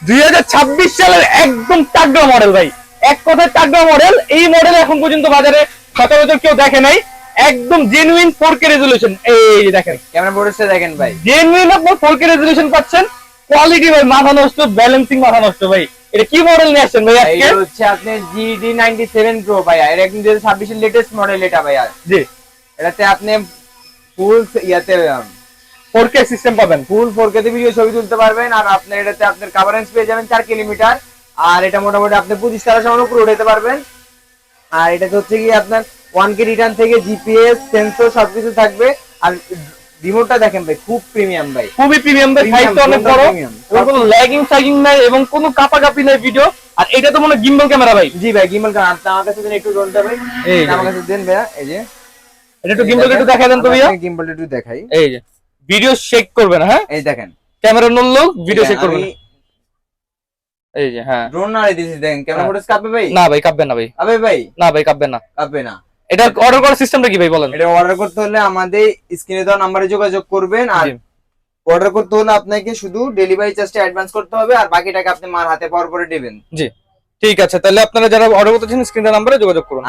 2026 সালের একদম টাগড়া মডেল ভাই, এক কথায় টাগড়া মডেল। এই মডেল এখন পর্যন্ত বাজারে সচরাচর কেউ দেখে নাই। একদম জেনুইন 4K রেজোলিউশন। এই যে দেখেন ক্যামেরা বোর্ডটা দেখেন ভাই, জেনুইন আপনার 4K রেজোলিউশন পাচ্ছেন। কোয়ালিটি ভাই মাথা নষ্ট, ব্যালেন্সিং মাথা নষ্ট ভাই। এটা কি মডেল নিয়ে আসছেন ভাই আজকে? এটা হচ্ছে আপনার GD97 Pro ভাই, এর একদম 2026 এর লেটেস্ট মডেল এটা ভাই। জি, এটাতে আপনি ফুল ইয়াতে 4K সিস্টেম পাবেন। ফুল 4K তে ভিডিও ছবি তুলতে পারবেন। আর আপনার এটাতে আপনার কভারেজ পেয়ে যাবেন 4 কিলোমিটার। আর এটা মোটামুটি আপনি 25 সমান উপরে উঠাতে পারবেন। আর এটাতে হচ্ছে কি আপনার 1K রিটার্ন থেকে জিপিএস সেন্সর সবকিছু থাকবে। আর রিমোটটা দেখেন ভাই, খুব প্রিমিয়াম ভাই, খুবই প্রিমিয়াম ভাই, সাইজটা অনেক বড়, এবং কোনো ল্যাগিং সাইজিং নাই এবং কোনো কাপাকাপি নাই ভিডিও। আর এটা তো মনে গিম্বল ক্যামেরা ভাই। জি ভাই, গিম্বল ক্যামেরা। আমার কাছে দেন একটু ড্রোনটা ভাই, এই আমার কাছে দেন ভাইয়া। এই যে এটা একটু গিম্বল একটু দেখাই দেন তো ভাইয়া। গিম্বল একটু দেখাই। এই যে ভিডিও শেক করবে না, হ্যাঁ এই দেখেন ক্যামেরা নড়লো ভিডিও শেক করবে না। এই যে হ্যাঁ, ড্রোন না দিছি দেখেন, ক্যামেরা ফুটেজ কাঁপবে ভাই? না ভাই কাঁপবে না ভাই, আবে ভাই, না ভাই কাঁপবে না। কাঁপবে না। এটা অর্ডার করার সিস্টেমটা কি ভাই বলেন? এটা অর্ডার করতে হলে আমাদের স্ক্রিনে দেওয়া নম্বরে যোগাযোগ করবেন। আর অর্ডার করতে হলে আপনাকে শুধু ডেলিভারি চার্জটা অ্যাডভান্স করতে হবে, আর বাকি টাকা আপনি মার হাতে পাওয়ার পরে দেবেন। জি ঠিক আছে, তাহলে আপনারা যারা অর্ডার করতে চান স্ক্রিনের নাম্বারে যোগাযোগ করুন।